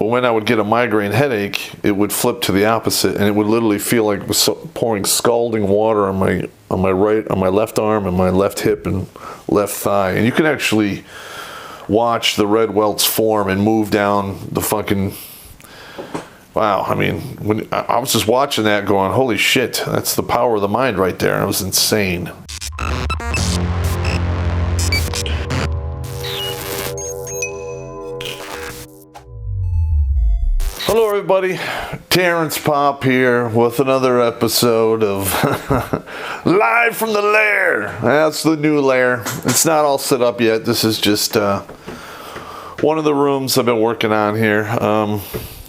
But when I would get a migraine headache, it would flip to the opposite, and it would literally feel like it was pouring scalding water on my left arm and my left hip and left thigh. And you can actually watch the red welts form and move down the fucking... Wow, I mean, when I was just watching that going, holy shit, that's the power of the mind right there. It was insane. Hello everybody, Terrence Popp here with another episode of Live from the Lair. That's the new Lair. It's not all set up yet. This is just one of the rooms I've been working on here.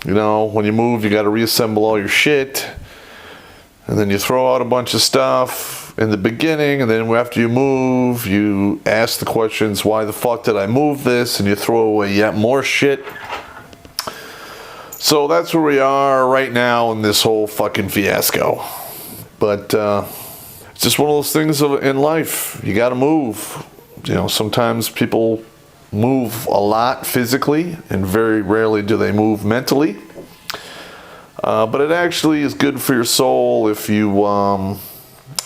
You know, when you move, you got to reassemble all your shit. And then you throw out a bunch of stuff in the beginning. And then after you move, you ask the questions, why the fuck did I move this? And you throw away yet more shit. So that's where we are right now in this whole fucking fiasco. But it's just one of those things in life. You got to move. You know, sometimes people move a lot physically, and very rarely do they move mentally. But it actually is good for your soul if you,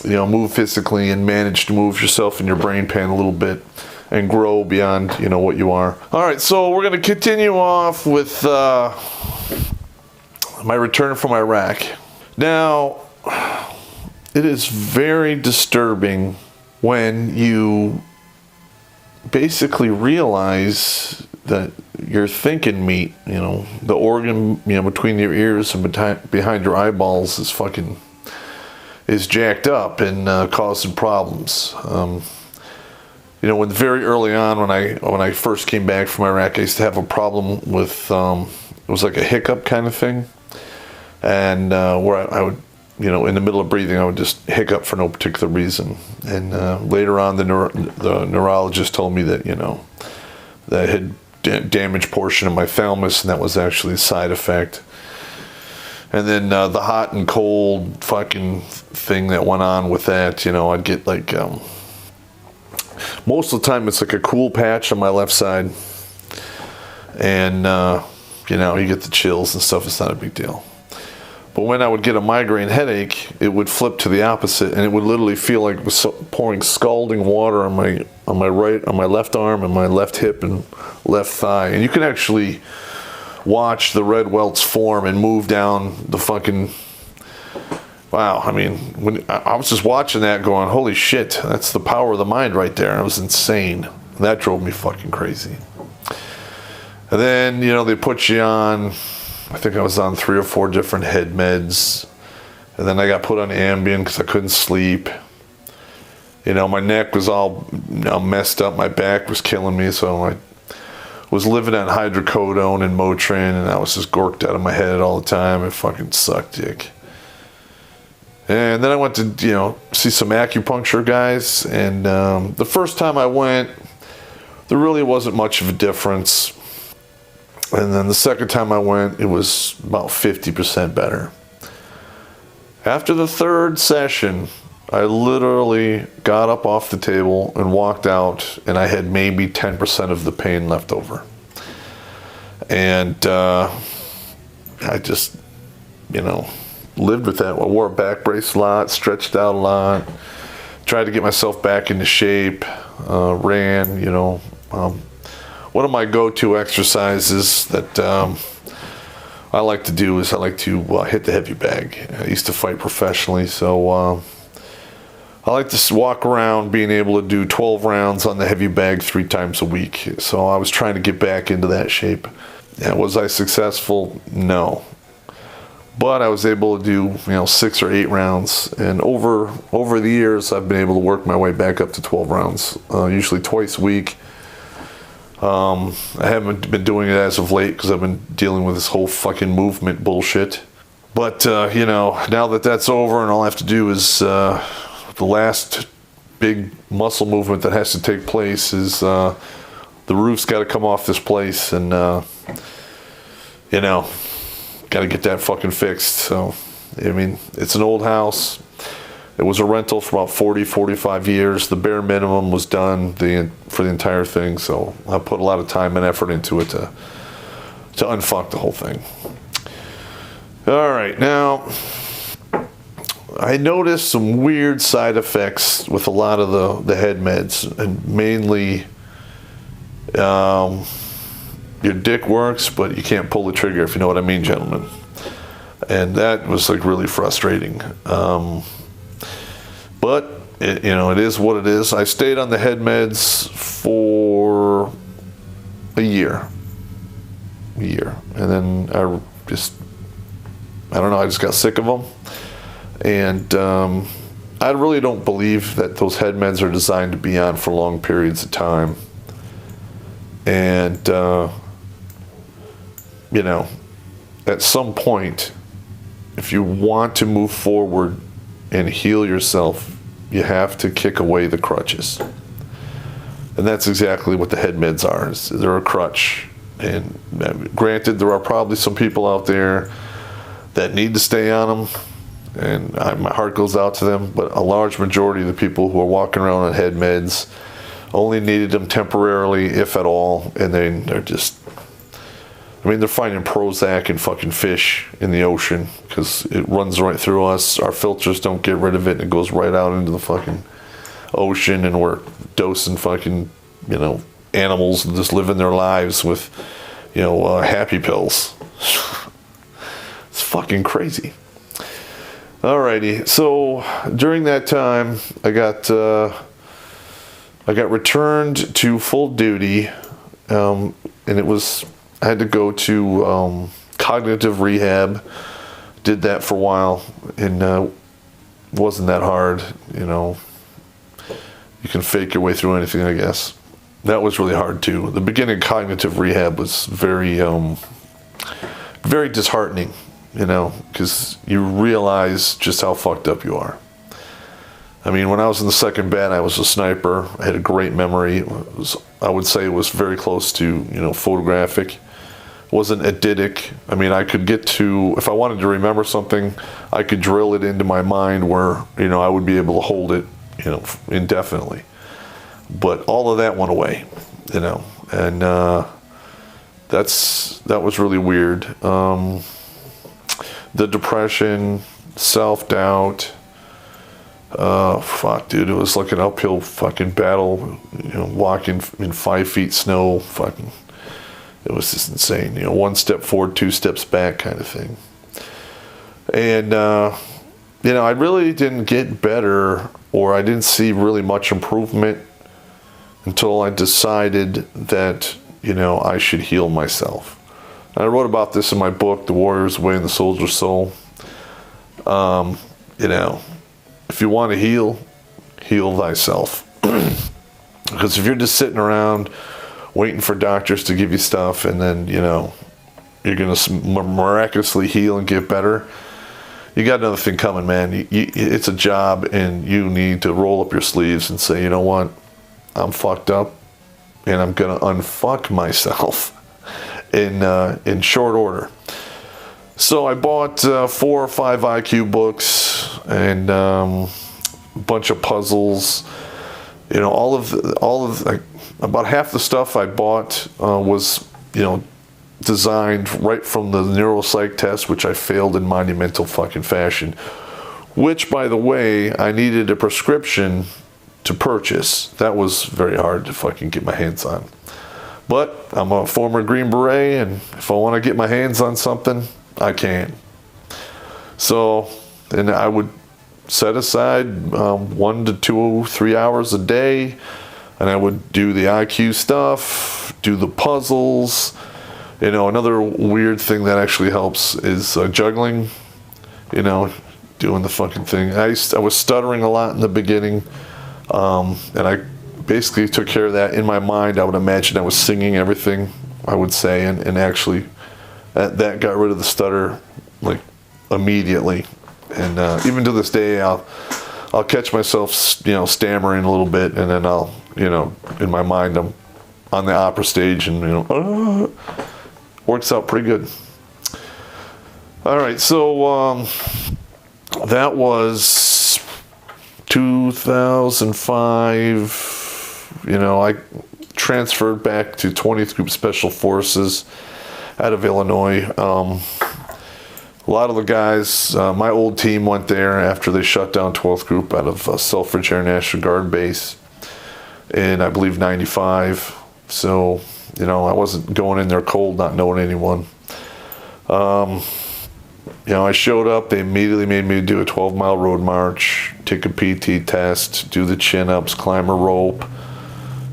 move physically and manage to move yourself and your brain pan a little bit and grow beyond, what you are. All right, so we're going to continue off with my return from Iraq. Now, it is very disturbing when you basically realize that your thinking meat, the organ, between your ears and behind your eyeballs is jacked up and causing problems. When very early on, when I first came back from Iraq, I used to have a problem with it was like a hiccup kind of thing, and where I would, in the middle of breathing, I would just hiccup for no particular reason. And later on, the neurologist told me that, that I had damaged portion of my thalamus, and that was actually a side effect. And then the hot and cold fucking thing that went on with that, I'd get like, most of the time it's like a cool patch on my left side. And, you get the chills and stuff, it's not a big deal. But when I would get a migraine headache, it would flip to the opposite, and it would literally feel like it was pouring scalding water on my left arm and my left hip and left thigh. And you can actually watch the red welts form and move down the fucking... Wow, I mean, when I was just watching that going, holy shit, that's the power of the mind right there. It was insane. And that drove me fucking crazy. And then, they put you on... I think I was on 3 or 4 different head meds. And then I got put on Ambien because I couldn't sleep. My neck was all messed up. My back was killing me. So I was living on hydrocodone and Motrin. And I was just gorked out of my head all the time. It fucking sucked dick. And then I went to, see some acupuncture guys. And the first time I went, there really wasn't much of a difference. And then the second time I went, it was about 50% better. After the third session, I literally got up off the table and walked out, and I had maybe 10% of the pain left over. And I just, lived with that. I wore a back brace a lot, stretched out a lot, tried to get myself back into shape, ran, one of my go-to exercises that I like to do is I like to hit the heavy bag. I used to fight professionally, so I like to walk around being able to do 12 rounds on the heavy bag 3 times a week. So I was trying to get back into that shape. And was I successful? No. But I was able to do 6 or 8 rounds. And over the years, I've been able to work my way back up to 12 rounds, usually twice a week. I haven't been doing it as of late because I've been dealing with this whole fucking movement bullshit. But, now that that's over and all I have to do is, the last big muscle movement that has to take place is, the roof's got to come off this place and, got to get that fucking fixed. So, it's an old house. It was a rental for about 40, 45 years. The bare minimum was done for the entire thing. So I put a lot of time and effort into it to unfuck the whole thing. All right, now I noticed some weird side effects with a lot of the head meds, and mainly your dick works, but you can't pull the trigger, if you know what I mean, gentlemen. And that was like really frustrating. But it is what it is. I stayed on the head meds for a year, and then I just got sick of them. And I really don't believe that those head meds are designed to be on for long periods of time. And at some point, if you want to move forward and heal yourself, you have to kick away the crutches. And that's exactly what the head meds are. They're a crutch. And granted, there are probably some people out there that need to stay on them, and my heart goes out to them, but a large majority of the people who are walking around on head meds only needed them temporarily, if at all, and then they're finding Prozac and fucking fish in the ocean because it runs right through us. Our filters don't get rid of it, and it goes right out into the fucking ocean, and we're dosing fucking, animals just living their lives with, happy pills. It's fucking crazy. Alrighty, so during that time, I got returned to full duty, and I had to go to cognitive rehab. Did that for a while, and wasn't that hard. You can fake your way through anything, I guess. That was really hard too. The beginning of cognitive rehab was very, very disheartening, because you realize just how fucked up you are. I mean, when I was in the second bat, I was a sniper. I had a great memory. I would say it was very close to, photographic. It wasn't eidetic. I mean, I could get to, if I wanted to remember something, I could drill it into my mind where, I would be able to hold it, indefinitely. But all of that went away, and that was really weird. The depression, self-doubt, fuck, dude, it was like an uphill fucking battle, walking in 5 feet snow, fucking, it was just insane, 1 step forward, 2 steps back kind of thing. And, I really didn't get better, or I didn't see really much improvement until I decided that, I should heal myself. And I wrote about this in my book, The Warrior's Way and the Soldier's Soul. If you want to heal thyself. Because if you're just sitting around waiting for doctors to give you stuff, and then, you're going to miraculously heal and get better, you got another thing coming, man. It's a job, and you need to roll up your sleeves and say, you know what? I'm fucked up, and I'm going to unfuck myself in short order. So I bought 4 or 5 IQ books and a bunch of puzzles. All of about half the stuff I bought was designed right from the neuropsych test, which I failed in monumental fucking fashion. Which, by the way, I needed a prescription to purchase. That was very hard to fucking get my hands on. But I'm a former Green Beret, and if I want to get my hands on something, I can. So, and I would set aside 1 to 2, 3 hours a day, and I would do the IQ stuff, do the puzzles. Another weird thing that actually helps is juggling, doing the fucking thing. I was stuttering a lot in the beginning, and I basically took care of that in my mind. I would imagine I was singing everything I would say, and actually that got rid of the stutter like immediately. And even to this day, I'll catch myself stammering a little bit, and then I'll in my mind I'm on the opera stage, and works out pretty good. All right, so that was 2005. I transferred back to 20th Group Special Forces out of Illinois. A lot of the guys, my old team went there after they shut down 12th Group out of Selfridge Air National Guard Base in, I believe, 95. So, I wasn't going in there cold, not knowing anyone. I showed up. They immediately made me do a 12-mile road march, take a PT test, do the chin-ups, climb a rope,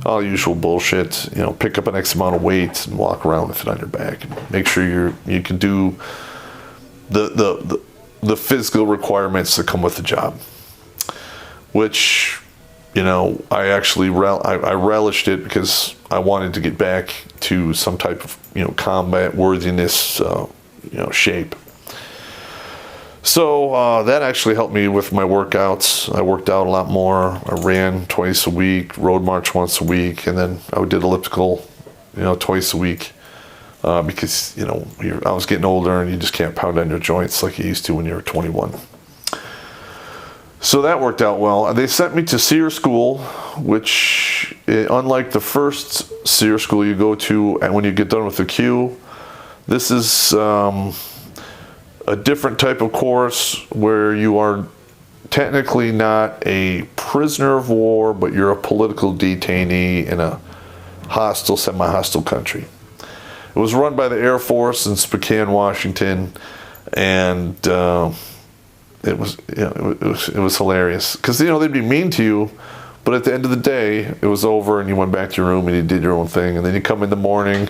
all the usual bullshit. Pick up an X amount of weights and walk around with it on your back. And make sure you can do the physical requirements that come with the job. Which, I actually I relished it because I wanted to get back to some type of combat worthiness shape. So that actually helped me with my workouts. I worked out a lot more. I ran twice a week, road march once a week, and then I did elliptical, twice a week. Because, I was getting older and you just can't pound on your joints like you used to when you were 21. So that worked out well. They sent me to SEER school, which, unlike the first SEER school you go to and when you get done with the Q, this is a different type of course where you are technically not a prisoner of war, but you're a political detainee in a hostile, semi-hostile country. It was run by the Air Force in Spokane, Washington, and it was hilarious because they'd be mean to you, but at the end of the day, it was over, and you went back to your room and you did your own thing, and then you come in the morning.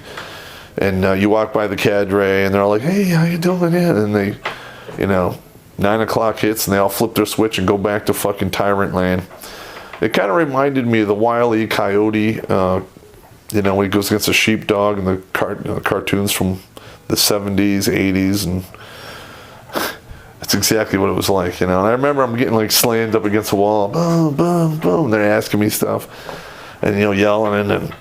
And you walk by the cadre, and they're all like, "Hey, how you doing?" And they, 9 o'clock hits, and they all flip their switch and go back to fucking tyrant land. It kind of reminded me of the Wile E. Coyote, when he goes against a sheepdog in the cartoons from the 70s, 80s, and that's exactly what it was like, And I remember I'm getting slammed up against the wall, boom, boom, boom. They're asking me stuff, and yelling and.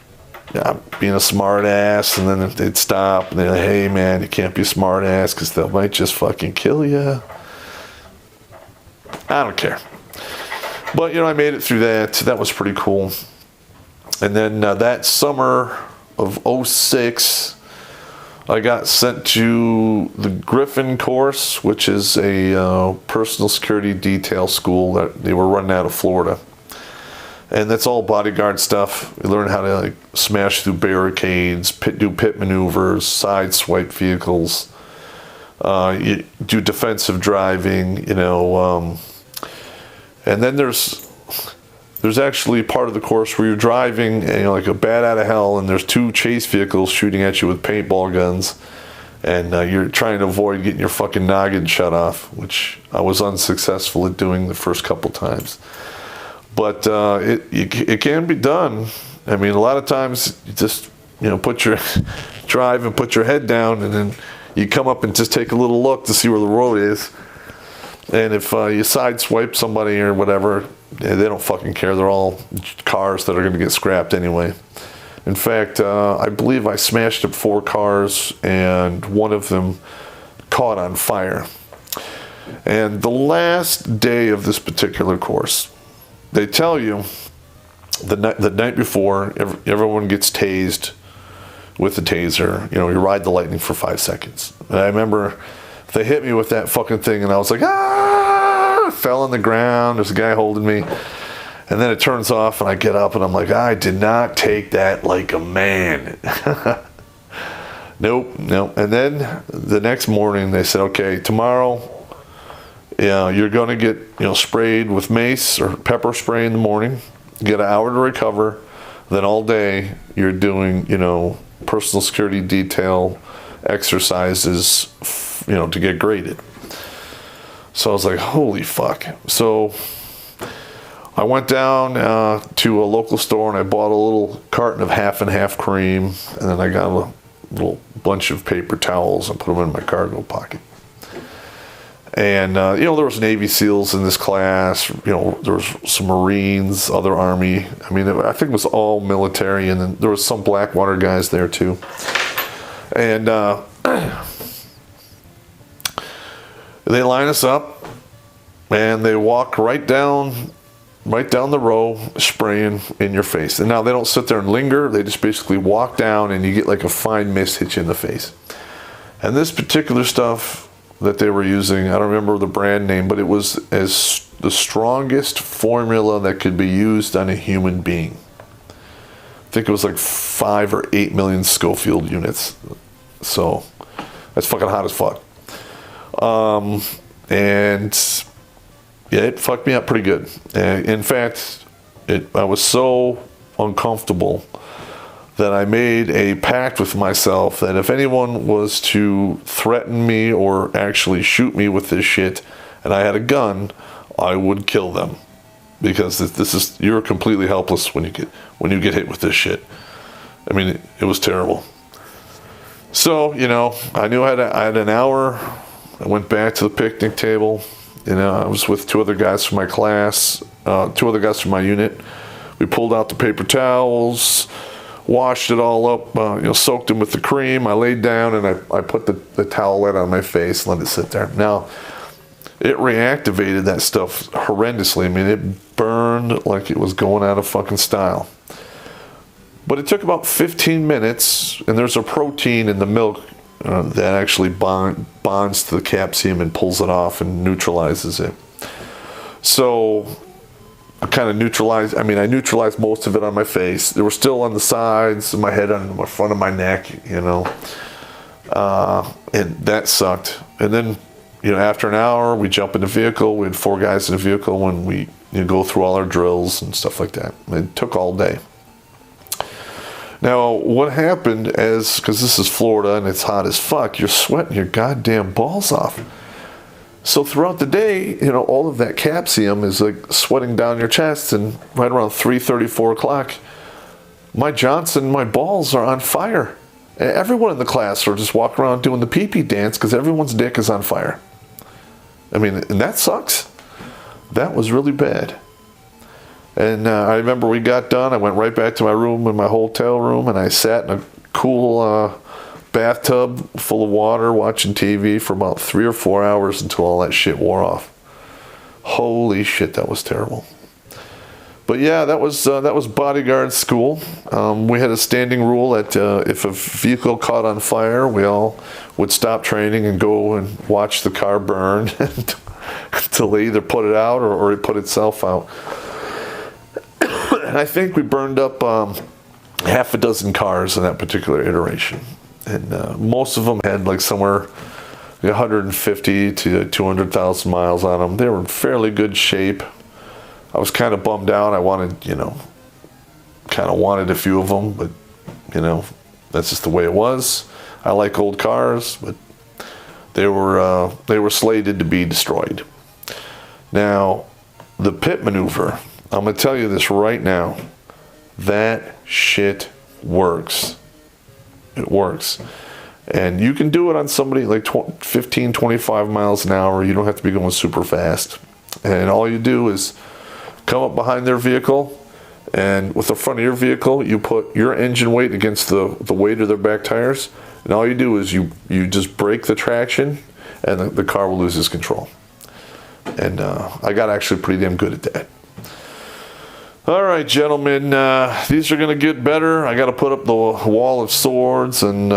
Being a smart ass, and then they'd stop and they're like, "Hey man, you can't be a smart ass because they might just fucking kill you." I don't care. But I made it through that. That was pretty cool. And then that summer of 06, I got sent to the Griffin course, which is a personal security detail school that they were running out of Florida. And that's all bodyguard stuff. You learn how to smash through barricades, do pit maneuvers, side swipe vehicles. You do defensive driving, and then there's actually part of the course where you're driving, and like a bat out of hell, and there's 2 chase vehicles shooting at you with paintball guns, and you're trying to avoid getting your fucking noggin shut off, which I was unsuccessful at doing the first couple times. But it can be done. I mean, a lot of times you just put your drive and put your head down, and then you come up and just take a little look to see where the road is. And if you sideswipe somebody or whatever, they don't fucking care. They're all cars that are going to get scrapped anyway. In fact, I believe I smashed up 4 cars, and one of them caught on fire. And the last day of this particular course, they tell you the night before, everyone gets tased with the taser. You ride the lightning for 5 seconds. And I remember they hit me with that fucking thing, and I was like, ah! I fell on the ground. There's a guy holding me. And then it turns off, and I get up, and I'm like, I did not take that like a man. Nope. And then the next morning, they said, okay, tomorrow, you're going to get, sprayed with mace or pepper spray in the morning. You get an hour to recover. Then all day you're doing, personal security detail exercises, to get graded. So I was like, holy fuck. So I went down to a local store, and I bought a little carton of half and half cream. And then I got a little bunch of paper towels and put them in my cargo pocket. And, there was Navy SEALs in this class, there was some Marines, other Army. I mean, I think it was all military, and then there was some Blackwater guys there too. And they line us up, and they walk right down the row, spraying in your face. And now they don't sit there and linger. They just basically walk down, and you get like a fine mist hit you in the face. And this particular stuff that they were using, I don't remember the brand name, but it was as the strongest formula that could be used on a human being. I think it was like 5 or 8 million Schofield units. So that's fucking hot as fuck. And yeah, it fucked me up pretty good. In fact, I was so uncomfortable that I made a pact with myself that if anyone was to threaten me or actually shoot me with this shit and I had a gun, I would kill them, because this is, you're completely helpless when you get hit with this shit. I mean, it was terrible. So, you know, I knew I had an hour. I went back to the picnic table. You know, I was with 2 other guys from my class, 2 other guys from my unit. We pulled out the paper towels, washed it all up, you know, soaked them with the cream. I laid down and I put the towelette on my face and let it sit there. Now, it reactivated that stuff horrendously. I mean, it burned like it was going out of fucking style. But it took about 15 minutes, and there's a protein in the milk that actually bonds to the capsium and pulls it off and neutralizes it. So I kind of neutralized most of it on my face. There were still on the sides of my head, on the front of my neck, you know. And that sucked. And then, you know, after an hour, we jump in the vehicle. We had 4 guys in the vehicle when we go through all our drills and stuff like that. It took all day. Now, what happened because this is Florida and it's hot as fuck, you're sweating your goddamn balls off. So throughout the day, you know, all of that capsium is like sweating down your chest, and right around 3:30, 4 o'clock, my balls are on fire. And everyone in the class are just walking around doing the pee-pee dance because everyone's dick is on fire. I mean, and that sucks. That was really bad. And I remember we got done. I went right back to my room in my hotel room, and I sat in a cool bathtub full of water watching TV for about 3 or 4 hours until all that shit wore off. Holy shit, that was terrible. But yeah, that was Bodyguard school. We had a standing rule that if a vehicle caught on fire, we all would stop training and go and watch the car burn until they either put it out or it put itself out. And I think we burned up half a dozen cars in that particular iteration. And most of them had like somewhere 150 to 200,000 miles on them. They were in fairly good shape. I was kind of bummed out. I wanted a few of them, but, you know, that's just the way it was. I like old cars, but they were slated to be destroyed. Now, the pit maneuver, I'm going to tell you this right now. That shit works. It works. And you can do it on somebody like 15, 25 miles an hour. You don't have to be going super fast. And all you do is come up behind their vehicle, and with the front of your vehicle, you put your engine weight against the weight of their back tires. And all you do is you just break the traction, and the car will lose its control. And I got actually pretty damn good at that. All right, gentlemen, these are going to get better. I got to put up the wall of swords and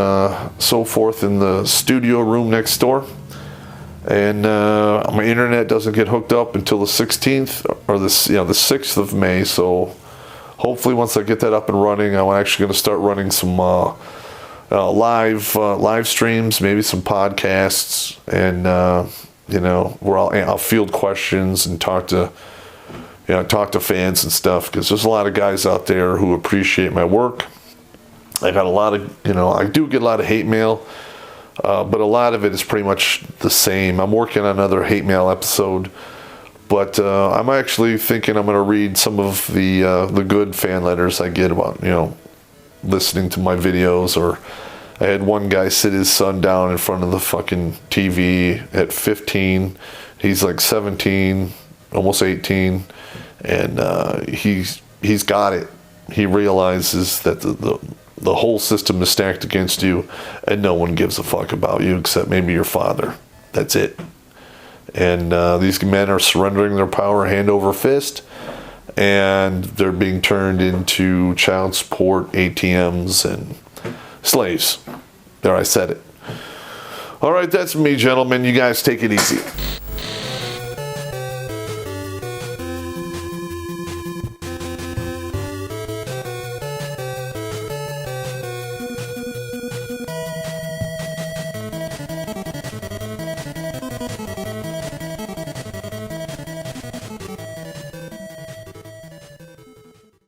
so forth in the studio room next door. And my internet doesn't get hooked up until the 16th or the 6th of May. So hopefully once I get that up and running, I'm actually going to start running some live streams, maybe some podcasts, and where I'll field questions and talk to fans and stuff, because there's a lot of guys out there who appreciate my work. I got a lot of, I do get a lot of hate mail, but a lot of it is pretty much the same. I'm working on another hate mail episode, but I'm actually thinking I'm going to read some of the good fan letters I get about, listening to my videos. Or I had one guy sit his son down in front of the fucking TV at 15. He's like 17, almost 18. And he's got it. He realizes that the whole system is stacked against you, and no one gives a fuck about you except maybe your father. That's it. And these men are surrendering their power hand over fist, and they're being turned into child support ATMs and slaves. There, I said it. All right, that's me, gentlemen. You guys take it easy.